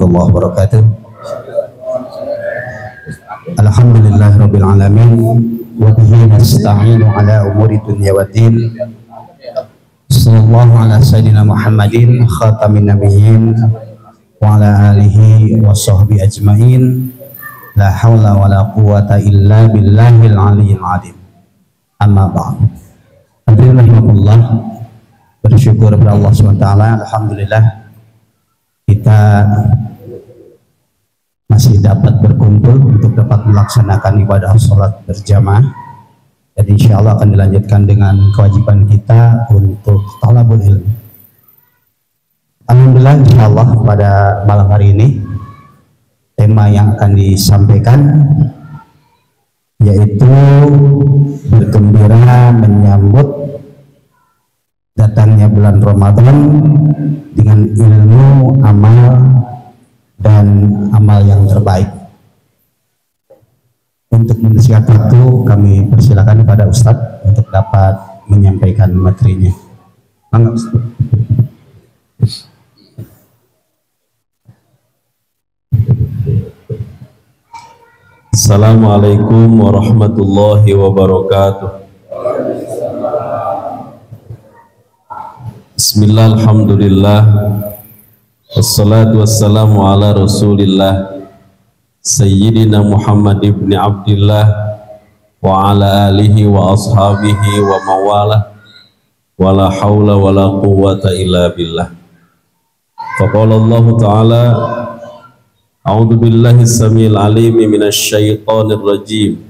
warahmatullahi wabarakatuh. Alhamdulillahirabbil alamin wa bihi nasta'inu ala umuri dunya waddin. Sallallahu ala sayyidina Muhammadin khatamin nabiyyin wa ala alihi wa sahbihi ajmain. La haula wa la quwata illa billahil aliyyil azim. Amma ba'd. Alhamdulillah, bersyukur kepada Allah SWT. Alhamdulillah kita masih dapat berkumpul untuk dapat melaksanakan ibadah sholat berjamaah, dan insya Allah akan dilanjutkan dengan kewajiban kita untuk talabul ilmi. Alhamdulillah, insya Allah pada malam hari ini tema yang akan disampaikan yaitu bergembira menyambut datangnya bulan Ramadan dengan ilmu, amal, dan amal yang terbaik. Untuk mengisi waktu, kami persilakan kepada Ustadz untuk dapat menyampaikan materinya. Mangga Ustadz. Assalamualaikum warahmatullahi wabarakatuh. Bismillah, alhamdulillah, wassalatu wassalamu ala rasulillah Sayyidina Muhammad ibn Abdillah wa ala alihi wa ashabihi wa mawala wa la hawla wa la quwwata illa billah. Faqala Allah ta'ala, a'udhu billahi samil alimi minasy syaithanir rajim.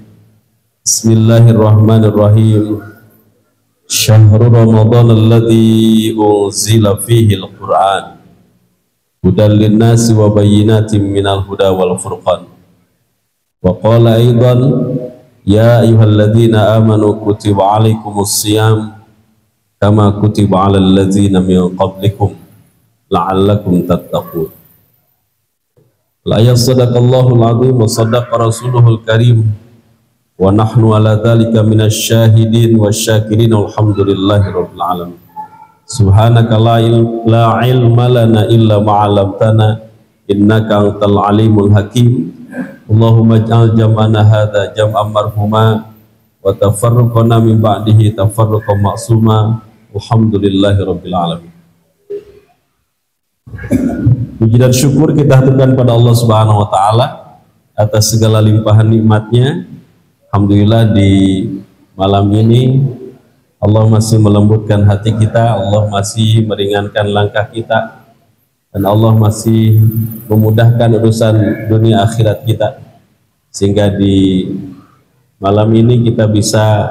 Bismillahirrahmanirrahim. Syahrul Ramadan alladzi unzila fihi al-Qur'an hudan lin-nasi wa bayyinatin minal huda wal furqan. Wa qala aidan ya ayyuhalladzina amanu kutiba 'alaikumus shiyam kama kutiba 'alal ladzina min qablikum la'allakum tattaqun. La yasadaqallahul 'azim wa sadaqa rasuluhul karim wa nahnu ala dhalika minasyahidin wasyakirin walhamdulillahi rabbil alamin. Subhanaka la ilma lana illa ma 'allamtana innaka antal alimul hakim. Allahumma ij'al jam'ana hadza jam'an marhuma wa tafarruqana min ba'dihi tafarruqan ma'suma. Alhamdulillahi rabbil alamin. Puji dan syukur kita haturkan pada Allah Subhanahu wa taala atas segala limpahan nikmatnya. Alhamdulillah di malam ini Allah masih melembutkan hati kita, Allah masih meringankan langkah kita, dan Allah masih memudahkan urusan dunia akhirat kita, sehingga di malam ini kita bisa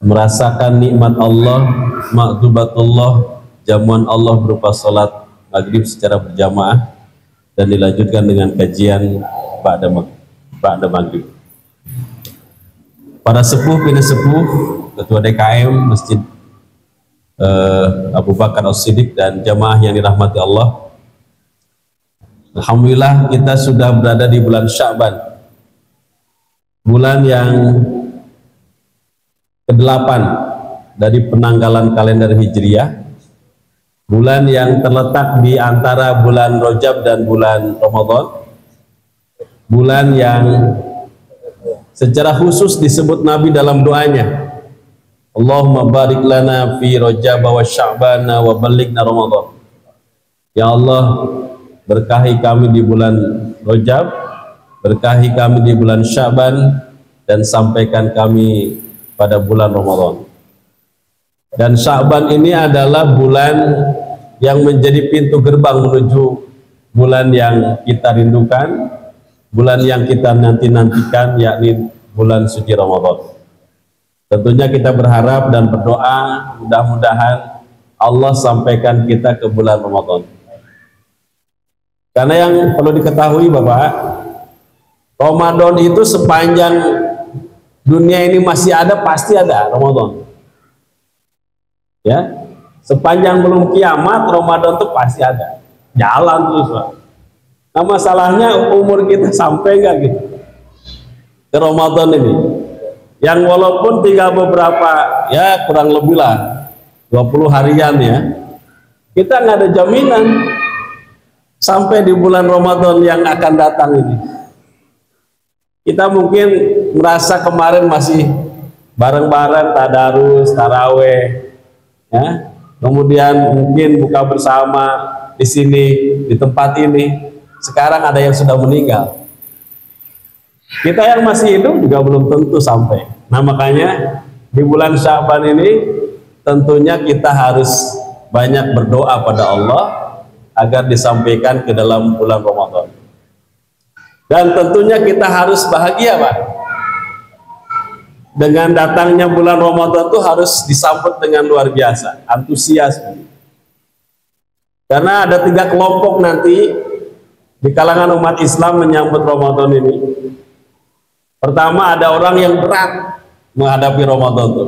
merasakan nikmat Allah, maktubatullah, jamuan Allah berupa salat maghrib secara berjamaah, dan dilanjutkan dengan kajian ba'da maghrib. Para sepuh, bini sepuh, ketua DKM Masjid Abu Bakar As-Siddiq dan jamaah yang dirahmati Allah, alhamdulillah kita sudah berada di bulan Sya'ban, bulan yang ke-8 dari penanggalan kalender Hijriah, bulan yang terletak di antara bulan Rajab dan bulan Ramadan, bulan yang secara khusus disebut Nabi dalam doanya, Allahumma barik lana fi Rajab wa Sya'ban wa ballighna Ramadan. Ya Allah, berkahi kami di bulan Rajab, berkahi kami di bulan Sya'ban, dan sampaikan kami pada bulan Ramadan. Dan Sya'ban ini adalah bulan yang menjadi pintu gerbang menuju bulan yang kita rindukan, bulan yang kita nanti-nantikan, yakni bulan suci Ramadan. Tentunya kita berharap dan berdoa mudah-mudahan Allah sampaikan kita ke bulan Ramadan. Karena yang perlu diketahui Bapak, Ramadan itu sepanjang dunia ini masih ada, pasti ada Ramadan. Ya, sepanjang belum kiamat Ramadan itu pasti ada, jalan terus Pak. Nah masalahnya umur kita sampai nggak gitu ke Ramadan ini, yang walaupun tinggal beberapa, ya kurang lebih lah 20 harian ya, Kita nggak ada jaminan sampai di bulan Ramadan yang akan datang ini. Kita mungkin merasa kemarin masih bareng-bareng tadarus, taraweh, ya. Kemudian mungkin buka bersama di sini, di tempat ini. Sekarang ada yang sudah meninggal. Kita yang masih hidup juga belum tentu sampai. Nah, makanya di bulan Sya'ban ini tentunya kita harus banyak berdoa pada Allah agar disampaikan ke dalam bulan Ramadan. Dan tentunya kita harus bahagia, Pak. Dengan datangnya bulan Ramadan itu harus disambut dengan luar biasa, antusias. Karena ada 3 kelompok nanti di kalangan umat Islam menyambut Ramadan ini. Pertama, ada orang yang berat menghadapi Ramadan itu.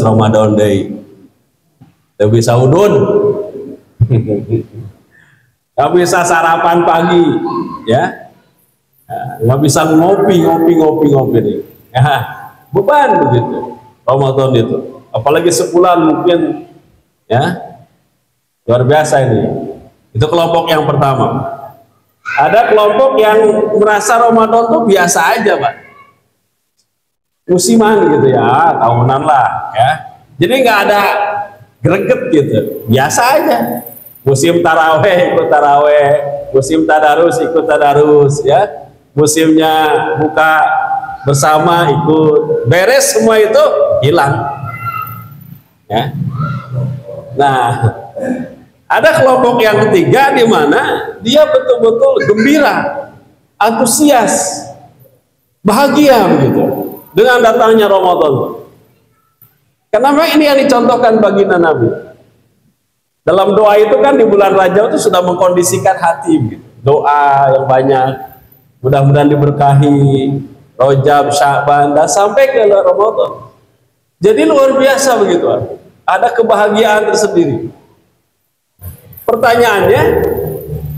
Ramadan day. Tidak bisa udun. Nggak bisa sarapan pagi, ya. Nggak bisa ngopi nih. Ya, beban begitu Ramadan itu. Apalagi sebulan mungkin, ya, luar biasa ini. Itu kelompok yang pertama. Ada kelompok yang merasa Ramadan tuh biasa aja, Pak. Musiman gitu ya, tahunan lah, ya. Jadi nggak ada greget gitu, biasa aja. Musim taraweh ikut taraweh, musim tadarus ikut tadarus, ya. Musimnya buka bersama ikut, beres semua itu hilang, ya. Nah, ada kelompok yang ketiga di mana dia betul-betul gembira, antusias, bahagia begitu dengan datangnya Ramadan. Karena memang ini yang dicontohkan baginda Nabi. Dalam doa itu kan di bulan Rajab itu sudah mengkondisikan hati gitu. Doa yang banyak, mudah-mudahan diberkahi Rajab, Sya'ban, dan sampai ke Ramadan. Jadi luar biasa begitu. Ada kebahagiaan tersendiri. Pertanyaannya,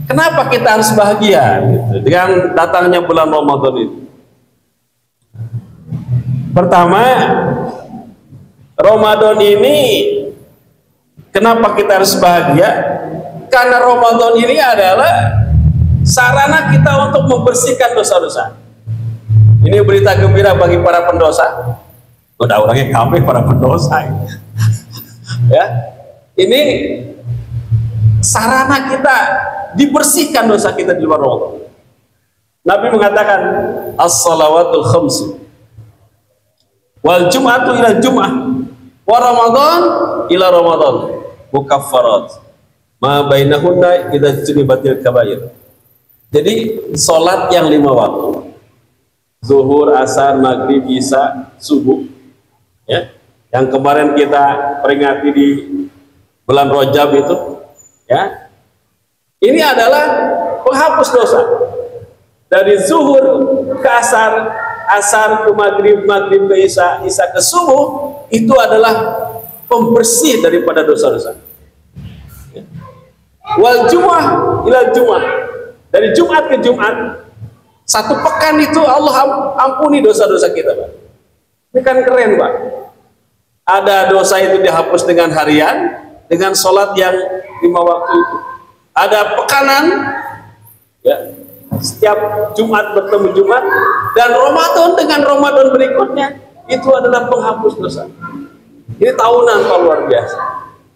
kenapa kita harus bahagia gitu, dengan datangnya bulan Ramadan itu? Pertama, Ramadan ini kenapa kita harus bahagia? Karena Ramadan ini adalah sarana kita untuk membersihkan dosa-dosa. Ini berita gembira bagi para pendosa. Udah orangnya kami para pendosa. Ya, ini sarana kita dibersihkan dosa kita di luar Ramadan. Nabi mengatakan as-salawatul khamsu wal jum'atu ila jum'ah wa ramadan ila ramadan mukaffarat ma bainahunna idza junibatil kabair. Jadi salat yang 5 waktu, zuhur, asar, maghrib, isya, subuh, ya, yang kemarin kita peringati di bulan Rajab itu, ya, ini adalah penghapus dosa. Dari zuhur ke asar, asar ke maghrib, maghrib ke isya, isya ke subuh, itu adalah pembersih daripada dosa-dosa. Wal jum'ah ila jum'ah, dari Jumat ke Jumat, 1 pekan itu Allah ampuni dosa-dosa kita, Pak. Ini kan keren, Pak. Ada dosa itu dihapus dengan harian, dengan sholat yang 5 waktu itu. Ada pekanan, ya, setiap Jumat bertemu Jumat, dan Ramadan dengan Ramadan berikutnya itu adalah penghapus dosa. Ini tahunan, Pak, luar biasa.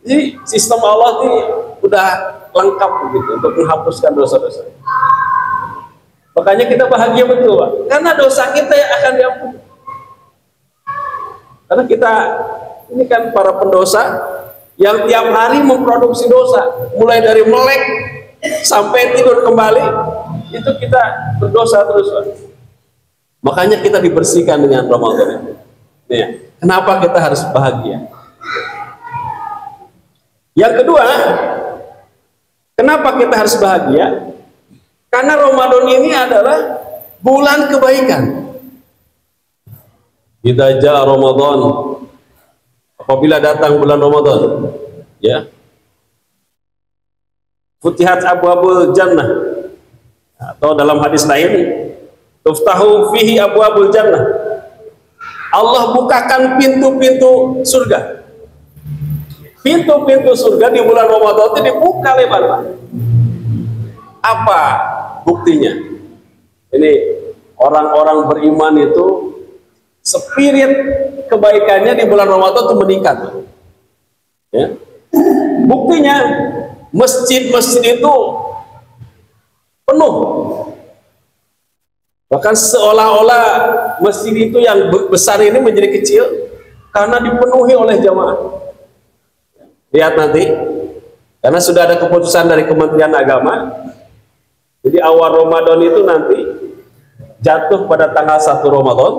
Jadi sistem Allah ini udah lengkap begitu untuk menghapuskan dosa-dosa. Makanya kita bahagia betul, Pak, karena dosa kita yang akan diampuni. Karena kita ini kan para pendosa yang tiap hari memproduksi dosa, mulai dari melek sampai tidur kembali, itu kita berdosa terus, Pak. Makanya kita dibersihkan dengan Ramadan itu. Ya. Kenapa kita harus bahagia? Yang kedua, kenapa kita harus bahagia? Karena Ramadan ini adalah bulan kebaikan. Idza jaa Ramadan, apabila datang bulan Ramadan, ya, futihat abwabul jannah, atau dalam hadis lain, tuftahu fihi abwabul jannah. Allah bukakan pintu-pintu surga. pintu-pintu surga di bulan Ramadan itu dibuka lebar, Pak. Apa buktinya? Ini orang-orang beriman itu spirit kebaikannya di bulan Ramadan itu meningkat, ya. Buktinya masjid-masjid itu penuh, bahkan seolah-olah masjid itu yang besar ini menjadi kecil karena dipenuhi oleh jamaah. Lihat nanti, karena sudah ada keputusan dari Kementerian Agama, jadi awal Ramadan itu nanti jatuh pada tanggal 1 Ramadan.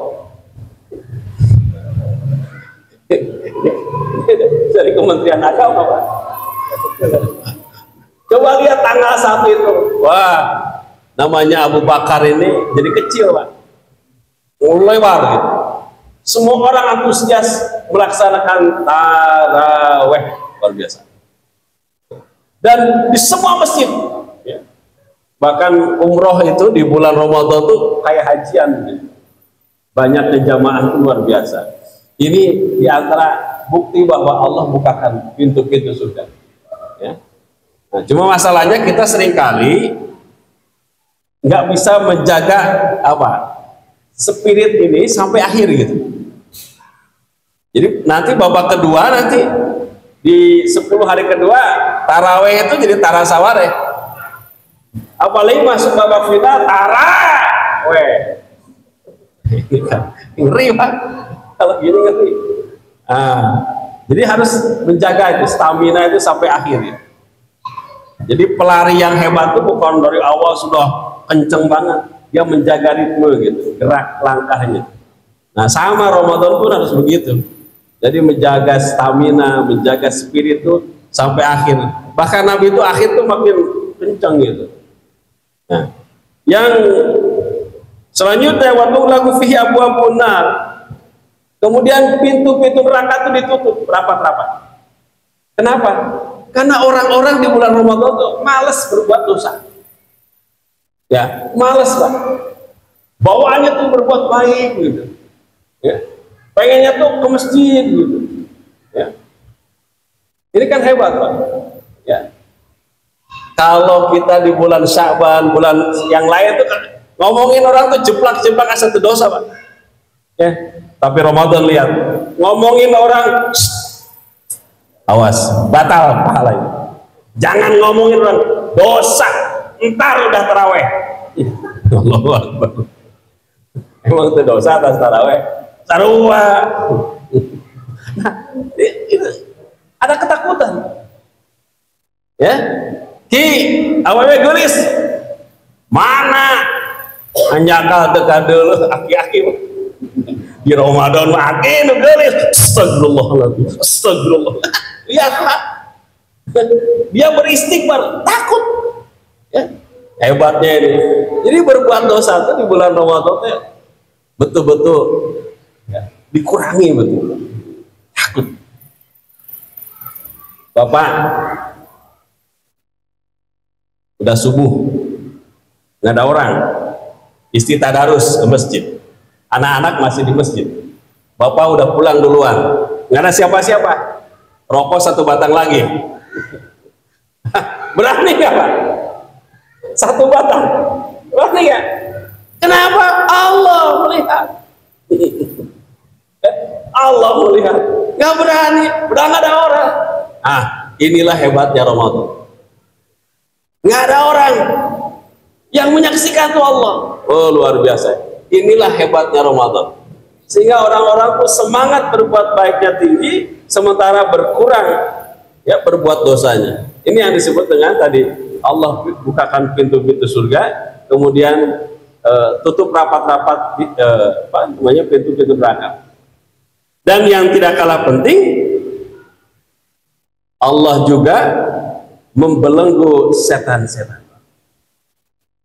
Dari Kementerian Agama, Pak. Coba lihat tanggal 1 itu. Wah, namanya Abu Bakar ini jadi kecil, Pak. Lebar gitu. Semua orang antusias melaksanakan taraweh, luar biasa. Dan di semua masjid, ya. Bahkan umroh itu di bulan Ramadan tuh kayak hajian, gitu. Banyaknya jamaah itu luar biasa. Ini diantara bukti bahwa Allah bukakan pintu-pintu surga, ya. Nah, cuma masalahnya kita seringkali nggak bisa menjaga spirit ini sampai akhir gitu. Jadi nanti babak kedua, nanti di 10 hari kedua taraweh itu jadi tarasawareh. Apalagi masuk babak final taraweh. Ngeri, Pak. Kalau gini ngeri. Jadi harus menjaga itu stamina itu sampai akhir ya. Jadi pelari yang hebat itu bukan dari awal sudah kenceng banget, dia menjaga ritme gitu, gerak langkahnya. Nah, sama Ramadan pun harus begitu. Jadi menjaga stamina, menjaga spirit itu sampai akhir. Bahkan Nabi itu akhir tuh makin kenceng gitu. Nah, yang selanjutnya waktu lagu fihi abwabun nar. Kemudian pintu-pintu neraka itu ditutup rapat-rapat. Kenapa? Karena orang-orang di bulan Ramadan tuh malas berbuat dosa. Ya, malas, Pak. Bawaannya tuh berbuat baik gitu. Ya. Pengennya tuh ke masjid gitu, ya. Ini kan hebat, Pak, ya. Kalau kita di bulan Sya'ban, bulan yang lain tuh kan ngomongin orang tuh jeplak-jeplak asal dosa, Pak, ya. Tapi Ramadan lihat, ngomongin orang, awas, batal pahalanya. Jangan ngomongin orang, dosa, ntar udah taraweh. Allahu Akbar. Emang itu dosa atas taraweh? Sarua. Nah, itu ada ketakutan, ya. Ki awewe gelis mana anjakal teka dulu aki-aki di Ramadan aki nu gelis. Astagfirullahaladzim, astagfirullah. Lihat, Pak, dia beristighfar, takut, ya. Hebatnya ini. Jadi berbuat dosa itu di bulan Ramadan betul-betul, ya, dikurangi betul, takut. Bapak udah subuh nggak ada orang, istri tadarus ke masjid, anak-anak masih di masjid, bapak udah pulang duluan, nggak ada siapa-siapa, rokok 1 batang lagi. Berani nggak, Pak? 1 batang, berani nggak? Kenapa? Allah melihat. Allah melihat, nggak berani, udah nggak ada orang. Inilah hebatnya Ramadan. Nggak ada orang yang menyaksikan tuh Allah. Oh, luar biasa. Inilah hebatnya Ramadan. Sehingga orang-orang pun semangat berbuat baiknya tinggi, sementara berkurang ya berbuat dosanya. Ini yang disebut dengan tadi Allah bukakan pintu-pintu surga, kemudian tutup rapat-rapat pintu-pintu neraka. Dan yang tidak kalah penting, Allah juga membelenggu setan-setan.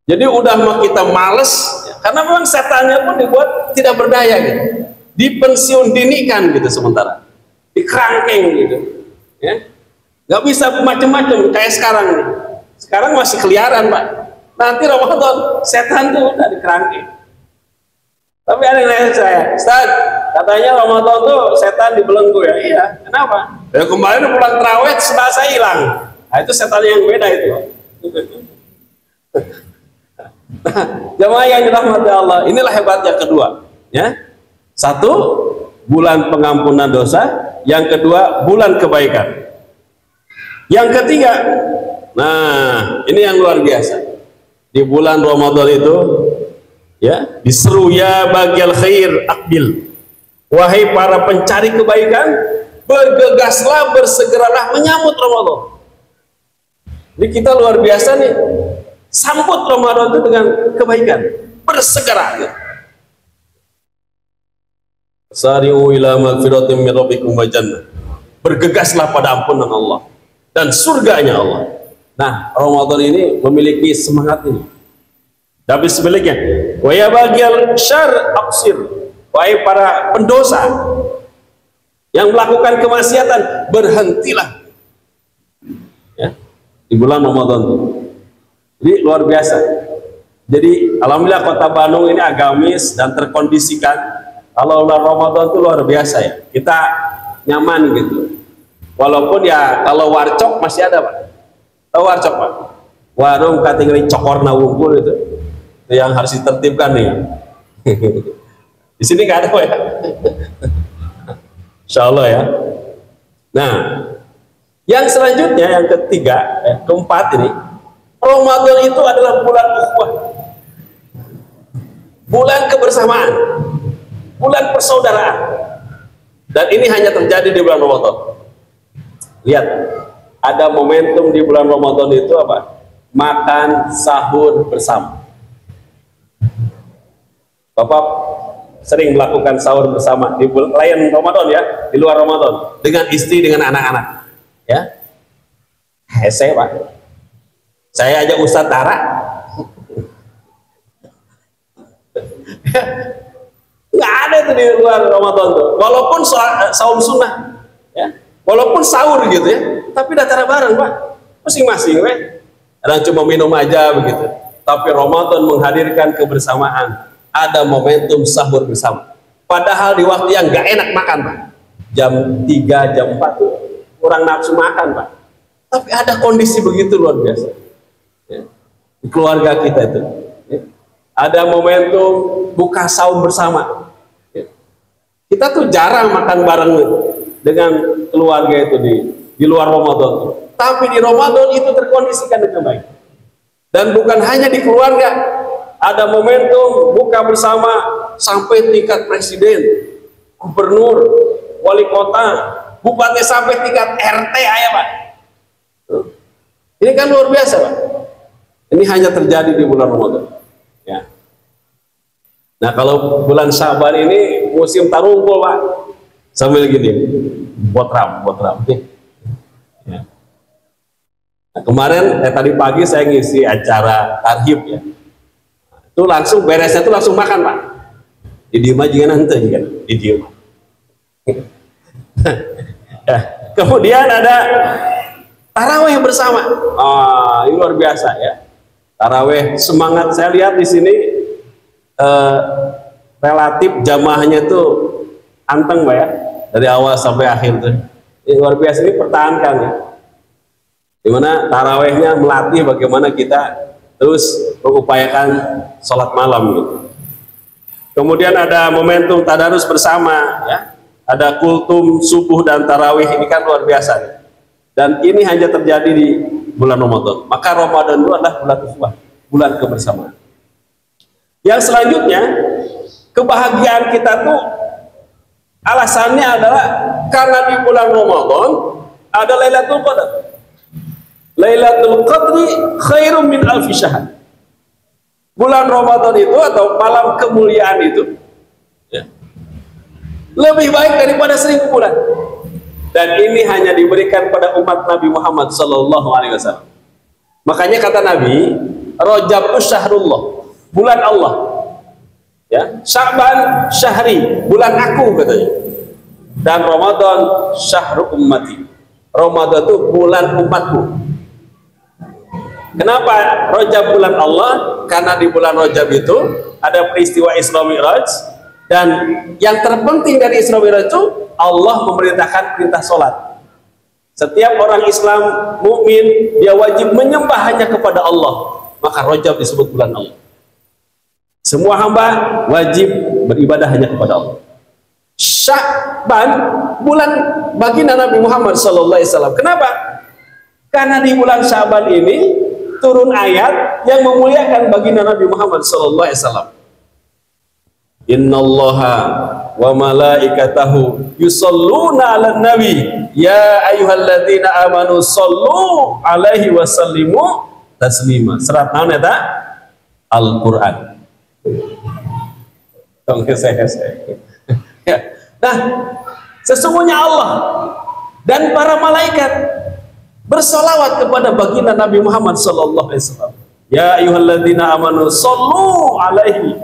Jadi udah mah kita males, ya, karena memang setannya pun dibuat tidak berdaya gitu, dipensiun dinikan gitu sementara, dikerangkeng gitu, ya, nggak bisa macam-macam kayak sekarang nih. Sekarang masih keliaran, Pak. Nanti Ramadan setan tuh udah dikerangkeng. Tapi ada yang nanya saya, Ustaz, katanya Ramadan tuh setan dibelenggu ya? Iya, kenapa? Dan kemarin pulang terawih Selasa hilang. Nah, itu setan yang beda itu. Jamaah yang dirahmati Allah, inilah hebatnya kedua. Ya, satu bulan pengampunan dosa, yang kedua bulan kebaikan. Yang ketiga, nah ini yang luar biasa. Di bulan Ramadan itu, ya, diseru ya bagial khair akbil. Wahai para pencari kebaikan, bergegaslah, bersegeralah menyambut Ramadan. Jadi kita luar biasa nih, sambut Ramadan itu dengan kebaikan, bersegera. Sari'u ila magfiratin min rabbikum wa jannah. Bergegaslah pada ampunan Allah dan surganya Allah. Nah, Ramadan ini memiliki semangat ini. Tapi sebaliknya, wa ya baghiyal syarr aqsir. Wahai para pendosa yang melakukan kemaksiatan, berhentilah. Ya, di bulan Ramadan. Jadi luar biasa. Jadi alhamdulillah kota Bandung ini agamis dan terkondisikan. Kalau bulan Ramadan itu luar biasa ya. Kita nyaman gitu. Walaupun ya kalau warcok masih ada, Pak. Tahu warcok, Pak? Warung kategori cokorna wungkul itu yang harus ditertibkan nih. Di sini nggak ada, Pak, ya. Insya Allah ya. Nah, yang selanjutnya, yang ketiga, keempat ini, Ramadan itu adalah bulan ukhuwah, bulan kebersamaan, bulan persaudaraan. Dan ini hanya terjadi di bulan Ramadan. Lihat, ada momentum di bulan Ramadan itu apa? Makan sahur bersama. Bapak sering melakukan sahur bersama di lain Ramadan ya, di luar Ramadan, dengan istri, dengan anak-anak. Ya, hese, Pak. Saya aja Ustadz Tara. Nggak ada itu di luar Ramadan tuh. Walaupun saum sunnah, ya, walaupun sahur gitu ya, tapi datang bareng, Pak, masing-masing, kadang cuma minum aja begitu. Tapi Ramadan menghadirkan kebersamaan, ada momentum sahur bersama. Padahal di waktu yang nggak enak makan, Pak, jam 3, jam 4 tuh kurang nafsu makan, Pak. Tapi ada kondisi begitu luar biasa, ya, di keluarga kita itu. Ya. Ada momentum buka saum bersama. Ya. Kita tuh jarang makan bareng dengan keluarga itu di luar Ramadan. Tapi di Ramadan itu terkondisikan dengan baik. Dan bukan hanya di keluarga, ada momentum buka bersama sampai tingkat presiden, gubernur, wali kota, bupati, sampai tingkat RT aja, Pak. Ini kan luar biasa, Pak. Ini hanya terjadi di bulan Ramadan. Ya. Nah, kalau bulan Syaban ini musim tarungkul, Pak. Sambil gini, botram. Ya. Nah, kemarin tadi pagi saya ngisi acara tarhib ya. Itu langsung beresnya tuh langsung makan, Pak. Di diem aja nanti juga, di diem. Ya. Kemudian ada taraweh bersama. Ini luar biasa ya. Taraweh semangat, saya lihat di sini relatif jamaahnya tuh anteng, Pak, ya, dari awal sampai akhir tuh. Ini luar biasa, ini pertahankan ya. Dimana tarawehnya melatih bagaimana kita terus mengupayakan sholat malam gitu. Kemudian ada momentum tadarus bersama ya. Ada kultum subuh dan tarawih, ini kan luar biasa ya. Dan ini hanya terjadi di bulan Ramadan. Maka Ramadan itu adalah bulan ukhuwah, bulan kebersamaan. Yang selanjutnya, kebahagiaan kita tuh alasannya adalah karena di bulan Ramadan ada Lailatul Qadar. Lailatul Qadri khairum min alfi syahr. Bulan Ramadan itu atau malam kemuliaan itu ya, lebih baik daripada 1000 bulan. Dan ini hanya diberikan pada umat Nabi Muhammad SAW. Makanya kata Nabi, Rajab itu syahrullah, bulan Allah. Ya, Sya'ban syahri, bulan aku katanya. Dan Ramadan syahrul ummati. Ramadan itu bulan umatku. Kenapa Rajab bulan Allah? Karena di bulan Rajab itu ada peristiwa Isra Mi'raj, dan yang terpenting dari Isra Mi'raj itu Allah memerintahkan perintah sholat. Setiap orang Islam mukmin dia wajib menyembah hanya kepada Allah. Maka Rajab disebut bulan Allah. Semua hamba wajib beribadah hanya kepada Allah. Sya'ban bulan baginda Nabi Muhammad SAW. Kenapa? Karena di bulan Sya'ban ini turun ayat yang memuliakan baginda Nabi Muhammad SAW. Innallaha wa malaikatahu yusalluna 'alan nabi ya ayyuhalladzina amanu sallu 'alaihi wa sallimu taslima. Serat naon eta? Al-Qur'an. Nah, sesungguhnya Allah dan para malaikat bersolawat kepada baginda Nabi Muhammad SAW. Ya ayyuhalladzina amanu sallu 'alaihi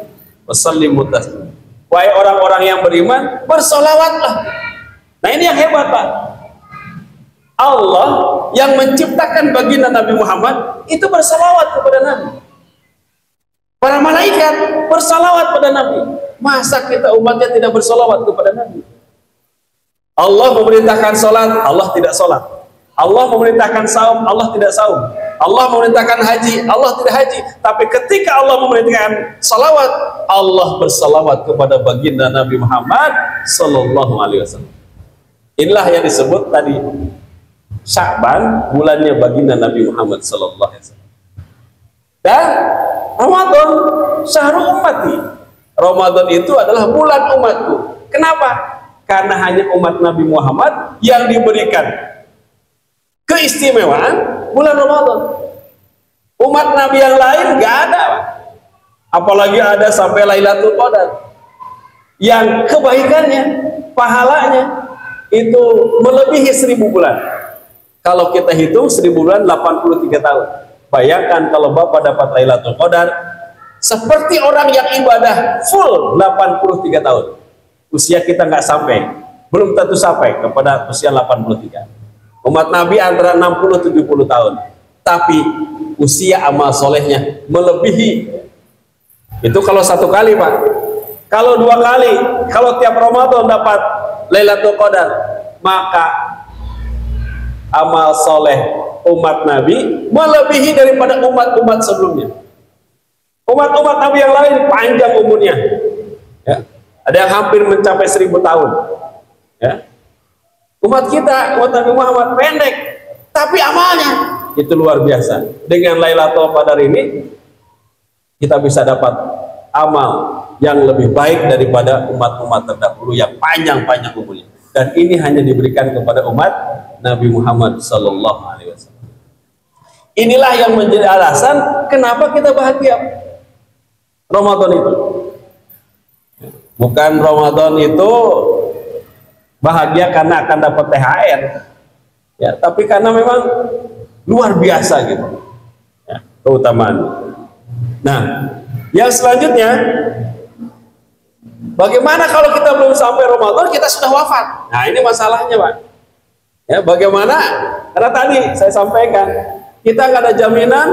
wasallimu taslima. Wahai orang-orang yang beriman, bersolawatlah. Nah, ini yang hebat, Pak. Allah yang menciptakan baginda Nabi Muhammad itu bersolawat kepada Nabi. Para malaikat bersolawat pada Nabi. Masa kita umatnya tidak bersolawat kepada Nabi? Allah memerintahkan sholat, Allah tidak sholat. Allah memerintahkan saum, Allah tidak saum. Allah memerintahkan haji, Allah tidak haji. Tapi ketika Allah memerintahkan salawat, Allah bersalawat kepada baginda Nabi Muhammad Sallallahu Alaihi Wasallam. Inilah yang disebut tadi Sya'ban, bulannya baginda Nabi Muhammad Sallallahu Alaihi Wasallam. Dan Ramadan syahrul ummati. Ramadan itu adalah bulan umatku. Kenapa? Karena hanya umat Nabi Muhammad yang diberikan keistimewaan bulan Ramadan. Umat Nabi yang lain nggak ada, apalagi ada sampai Lailatul Qadar yang kebaikannya, pahalanya itu melebihi 1000 bulan. Kalau kita hitung 1000 bulan 83 tahun. Bayangkan kalau Bapak dapat Lailatul Qadar seperti orang yang ibadah full 83 tahun. Usia kita nggak sampai, belum tentu sampai kepada usia 83. Umat Nabi antara 60-70 tahun, tapi usia amal solehnya melebihi. Itu kalau satu kali, Pak. Kalau 2 kali, kalau tiap Ramadan dapat Lailatul Qadar, maka amal soleh umat Nabi melebihi daripada umat-umat sebelumnya. Umat-umat Nabi yang lain panjang umurnya, ya. Ada yang hampir mencapai 1000 tahun, ya. Umat kita, umat Nabi Muhammad pendek, tapi amalnya itu luar biasa. Dengan Lailatul Qadar ini kita bisa dapat amal yang lebih baik daripada umat-umat terdahulu yang panjang-panjang umurnya. Dan ini hanya diberikan kepada umat Nabi Muhammad Sallallahu Alaihi Wasallam. Inilah yang menjadi alasan kenapa kita bahagia Ramadan itu. Bukan Ramadan itu bahagia karena akan dapat THR, ya, tapi karena memang luar biasa gitu, ya, keutamaan. Nah, yang selanjutnya, bagaimana kalau kita belum sampai Ramadan kita sudah wafat? Nah, ini masalahnya, Pak. Ya, bagaimana? Karena tadi saya sampaikan kita nggak ada jaminan,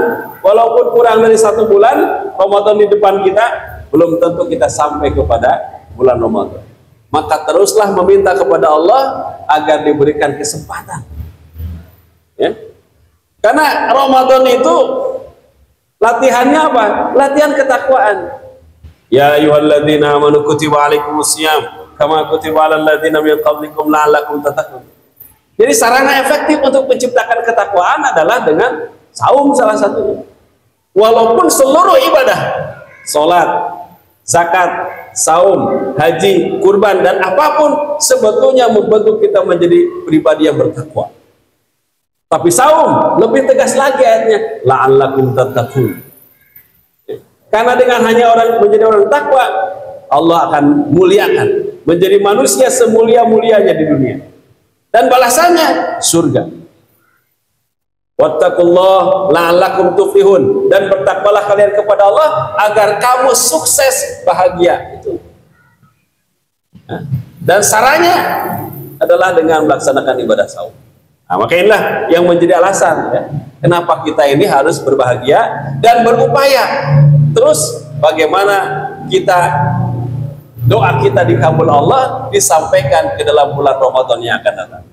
walaupun kurang dari 1 bulan Ramadan di depan kita, belum tentu kita sampai kepada bulan Ramadan. Maka teruslah meminta kepada Allah agar diberikan kesempatan, ya. Karena Ramadan itu latihannya apa? Latihan ketakwaan. Ya ayyuhalladzina amanu kutiba alaikumusiyam kama kutiba alal ladzina min qablikum la'allakum tattaqun. Jadi sarana efektif untuk menciptakan ketakwaan adalah dengan saum salah satunya. Walaupun seluruh ibadah, salat, zakat, saum, haji, kurban, dan apapun sebetulnya membentuk kita menjadi pribadi yang bertakwa. Tapi saum lebih tegas lagi ayatnya, la'allakum tattaqun. Karena dengan hanya orang menjadi orang takwa, Allah akan muliakan, menjadi manusia semulia-mulianya di dunia. Dan balasannya surga. Wattaqullah la'allakum tuflihun, dan bertakwalah kalian kepada Allah agar kamu sukses bahagia itu. Nah, dan sarannya adalah dengan melaksanakan ibadah saum. Nah, maka inilah yang menjadi alasan, ya, kenapa kita ini harus berbahagia dan berupaya terus bagaimana kita doa kita dikabul Allah disampaikan ke dalam bulan Ramadan yang akan datang.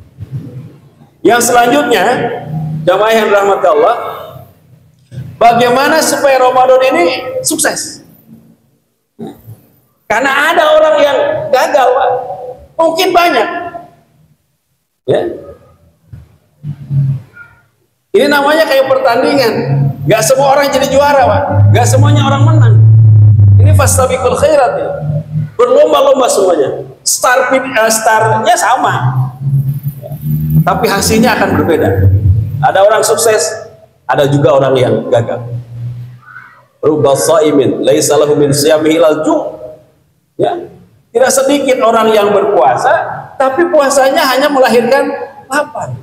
Yang selanjutnya, jamaah yang dirahmati Allah, bagaimana supaya Ramadan ini sukses? Karena ada orang yang gagal, Pak. Mungkin banyak. Ya. Ini namanya kayak pertandingan. Gak semua orang jadi juara, Pak. Gak semuanya orang menang. Ini fastabiqul khairat ya. Berlomba-lomba semuanya. Startnya sama. Ya. Tapi hasilnya akan berbeda. Ada orang sukses, ada juga orang yang gagal. Rubba shaimin laisa lahu min siyamihi ilal ju'. Ya, tidak sedikit orang yang berpuasa, tapi puasanya hanya melahirkan lapar.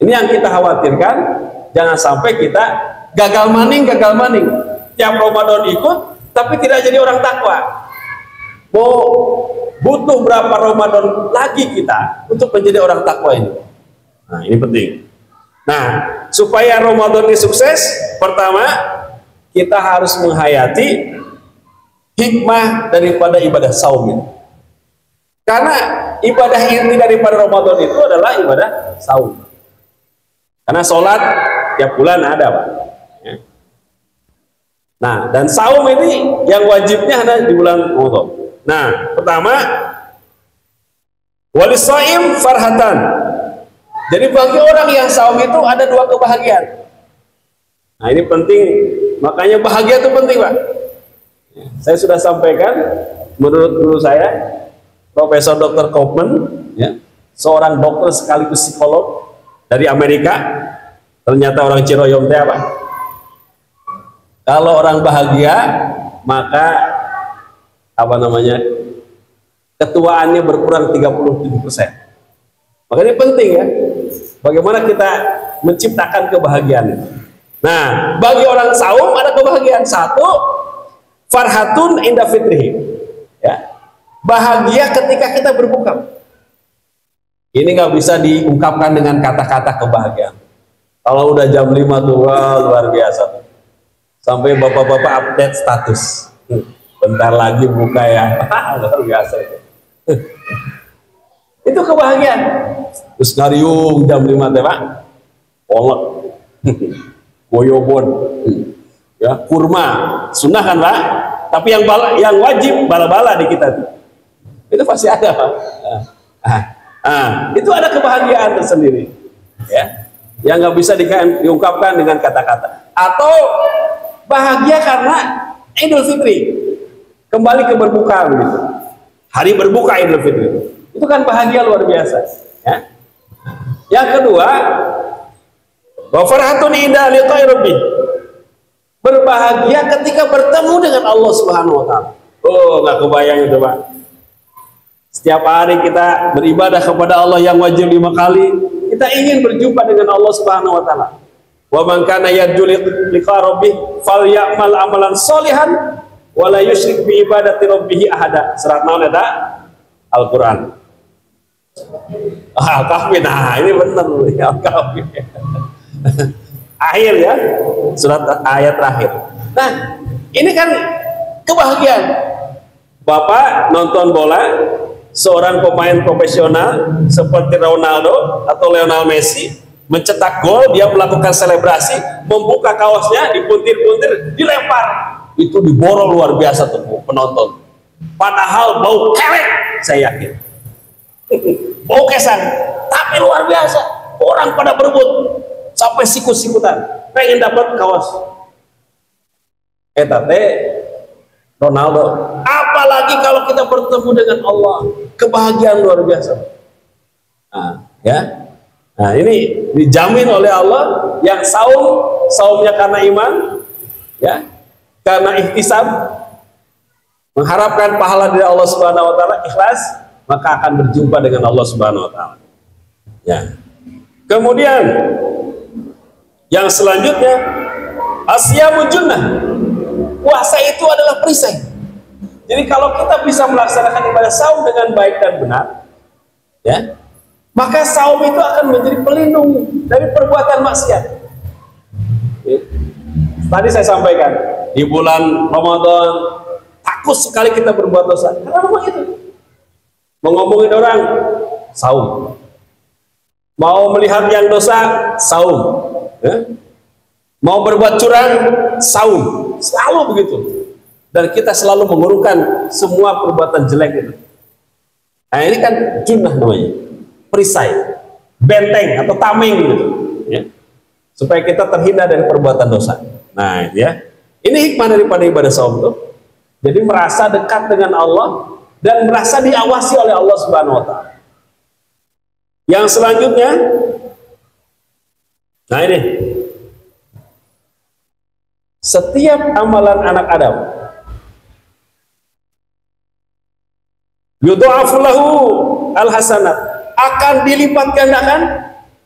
Ini yang kita khawatirkan, jangan sampai kita gagal maning. Tiap Ramadan ikut, tapi tidak jadi orang takwa. Mau butuh berapa Ramadan lagi kita untuk menjadi orang takwa ini? Nah, ini penting. Nah, supaya Ramadan ini sukses, pertama kita harus menghayati hikmah daripada ibadah saum ini. Karena ibadah inti daripada Ramadan itu adalah ibadah saum. Karena sholat tiap bulan ada, Pak. Ya. Nah, dan saum ini yang wajibnya ada di bulan Ramadan. Nah, pertama, walisaim farhatan. Jadi bagi orang yang saum itu ada dua kebahagiaan. Nah, ini penting. Makanya bahagia itu penting, Pak. Saya sudah sampaikan, menurut guru saya, Profesor Dr. Kaufman, ya, seorang dokter sekaligus psikolog dari Amerika. Ternyata orang Ciroyom teh apa? Kalau orang bahagia, maka apa namanya? Ketuaannya berkurang 37%. Makanya penting ya, bagaimana kita menciptakan kebahagiaan. Nah, bagi orang saum ada kebahagiaan. Satu, farhatun inda fitrihi, ya, bahagia ketika kita berbuka. Ini nggak bisa diungkapkan dengan kata-kata kebahagiaan. Kalau udah jam 5 tuh, wah, luar biasa. Sampai bapak-bapak update status. Bentar lagi buka ya, luar biasa itu. Itu kebahagiaan. Terus ngariung jam 5 teh, Pak. Kolek. Goyobon. Ya, kurma, sunnah kan, Pak? Tapi yang wajib bala-bala di kita tuh. Itu pasti ada, Pak. Itu ada kebahagiaan tersendiri, ya, yang nggak bisa diungkapkan dengan kata-kata. Atau bahagia karena Idul Fitri, kembali ke berbuka begitu. Hari berbuka Idul Fitri, itu kan bahagia luar biasa, ya. Yang kedua, wa farhatun inda liqa'i rabbih, berbahagia ketika bertemu dengan Allah Subhanahu wa taala. Oh, nggak kebayang itu, Pak. Setiap hari kita beribadah kepada Allah yang wajib 5 kali, kita ingin berjumpa dengan Allah Subhanahu wa taala. Wa man kana yarju liqa rabbih falyamal amalan sholihan wa la yusyrik bi ibadati rabbih ahada. Surat naon eta? Al-Qur'an. Al-Kahfi. Nah, ini benar ya, Al-Kahfi. Akhir ya, surat ayat terakhir. Nah, ini kan kebahagiaan. Bapak nonton bola, seorang pemain profesional seperti Ronaldo atau Lionel Messi mencetak gol, dia melakukan selebrasi, membuka kaosnya, dipuntir-puntir, dilempar, itu diborong luar biasa tuh penonton. Padahal bau kelek, saya yakin. Bau kesan, tapi luar biasa. Orang pada berebut sampai sikut-sikutan pengen dapat kaos. Eta teh Ronaldo. Apalagi kalau kita bertemu dengan Allah, kebahagiaan luar biasa. Nah, ya. Nah, ini dijamin oleh Allah. Yang saumnya karena iman, ya, karena ihtisab, mengharapkan pahala dari Allah Subhanahu wa taala, ikhlas, maka akan berjumpa dengan Allah Subhanahu wa taala. Ya. Kemudian yang selanjutnya, asyamu junnah. Puasa itu adalah perisai. Jadi kalau kita bisa melaksanakan ibadah saum dengan baik dan benar, ya, maka saum itu akan menjadi pelindung dari perbuatan maksiat. Ya. Tadi saya sampaikan, di bulan Ramadan takut sekali kita berbuat dosa. Karena memang itu. Mau ngomongin orang, saum. Mau melihat yang dosa, saum. Ya? Mau berbuat curang, saum. Selalu begitu. Dan kita selalu mengurungkan semua perbuatan jelek itu. Nah ini kan junnah namanya, perisai, benteng atau tameng gitu, ya. Supaya kita terhindar dari perbuatan dosa. Nah ya, ini hikmah daripada ibadah saum tuh. Jadi merasa dekat dengan Allah dan merasa diawasi oleh Allah Subhanahu Wa Taala. Yang selanjutnya, nah ini, setiap amalan anak Adam yudha'afu lahu al-hasanat, akan dilipat gandakan,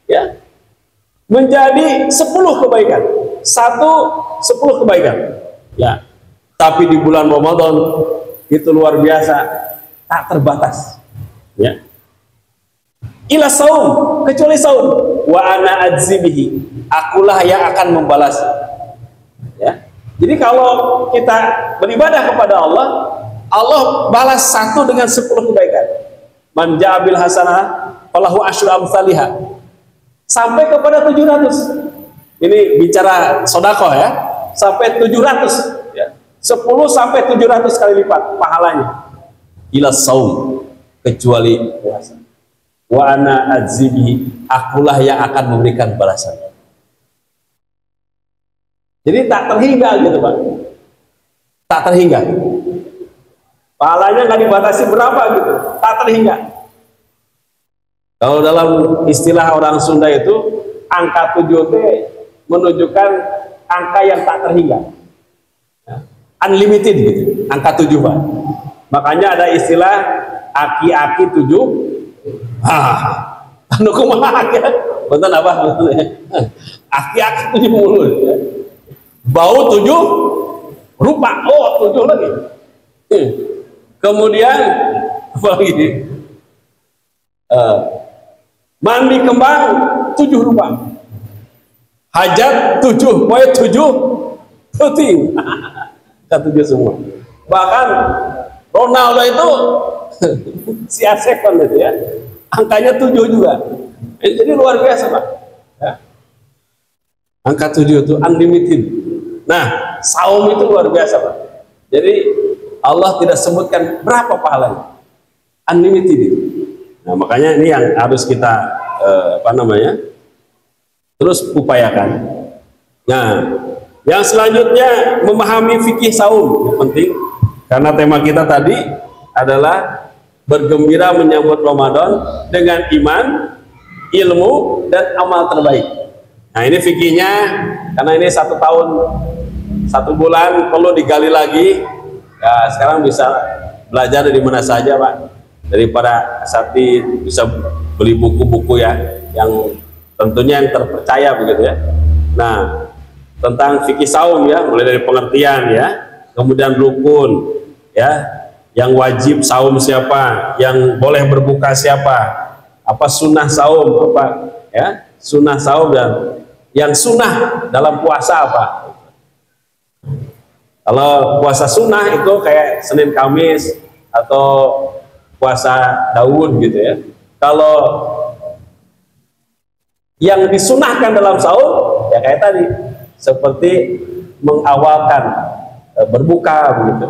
ya, menjadi 10 kebaikan. 10 kebaikan. Ya. Tapi di bulan Ramadan itu luar biasa, tak terbatas. Ya. Ila saum, kecuali saum. Wa ana adzibihi, akulah yang akan membalas. Ya. Jadi kalau kita beribadah kepada Allah, Allah balas 1 dengan 10 kebaikan. Man ja'a bil hasanah falahu asyru amsalihha. Sampai kepada 700. Ini bicara sedekah ya. Sampai 700 ya. 10 sampai 700 kali lipat pahalanya. Ila saum, kecuali puasa. Wa ana adzibi, akulah yang akan memberikan balasan. Jadi tak terhingga gitu Pak. Tak terhingga. Pahalanya nggak dibatasi berapa gitu, tak terhingga. Kalau dalam istilah orang Sunda itu, angka 7 menunjukkan angka yang tak terhingga, unlimited gitu, angka 7 Pak. Makanya ada istilah aki-aki 7. Anu kumaha ya? Betul apa? Aki-aki 7 mulut. Ya. Bau 7 rupa, oh 7 lagi. Kemudian apa lagi? Mandi kembang 7 rupa, hajat 7, poe 7 penting, 7 semua. Bahkan Ronaldo itu si Asekon itu ya, angkanya 7 juga. Jadi luar biasa Pak. Ya. Angka 7 itu unlimited. Nah, saum itu luar biasa Pak. Jadi Allah tidak sebutkan berapa pahalanya, unlimited itu. Nah makanya ini yang harus kita terus upayakan. Nah yang selanjutnya memahami fikih saum, penting karena tema kita tadi adalah bergembira menyambut Ramadan dengan iman, ilmu, dan amal terbaik. Nah ini fikihnya, karena ini 1 tahun 1 bulan perlu digali lagi. Ya, sekarang bisa belajar dari mana saja Pak, daripada Sakti bisa beli buku-buku ya yang tentunya yang terpercaya begitu ya. Nah tentang fikih saum ya, mulai dari pengertian ya, kemudian rukun ya, yang wajib saum siapa, yang boleh berbuka siapa, apa sunnah saum apa ya, sunnah saum, dan yang sunnah dalam puasa apa. Kalau puasa sunnah itu kayak Senin Kamis atau puasa Daud gitu ya. Kalau yang disunahkan dalam saum ya kayak tadi, seperti mengawalkan berbuka begitu,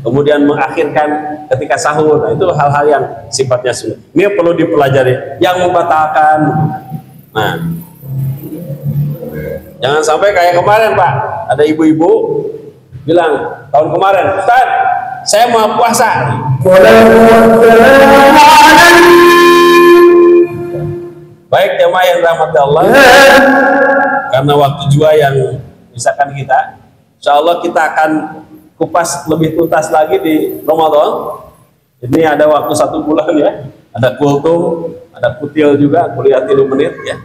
kemudian mengakhirkan ketika sahur. Nah, itu hal-hal yang sifatnya sunnah. Ini perlu dipelajari. Yang membatalkan, nah jangan sampai kayak kemarin Pak, ada ibu-ibu bilang tahun kemarin, Ustaz, saya mau puasa. Baik jamaah yang rahmati Allah, karena waktu juga yang misalkan kita, insya Allah kita akan kupas lebih tuntas lagi di Ramadan. Ini ada waktu 1 bulan ya, ada kultum, ada kutil juga, kuliah 3 menit ya.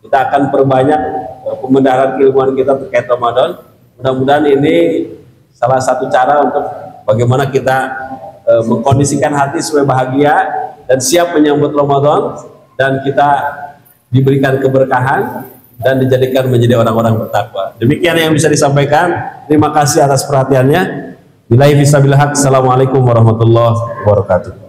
Kita akan perbanyak pembenaran keilmuan kita terkait Ramadan. Mudah-mudahan ini salah satu cara untuk bagaimana kita mengkondisikan hati supaya bahagia dan siap menyambut Ramadan, dan kita diberikan keberkahan dan dijadikan menjadi orang-orang bertakwa. Demikian yang bisa disampaikan. Terima kasih atas perhatiannya. Billahi fisabilillah. Assalamualaikum warahmatullahi wabarakatuh.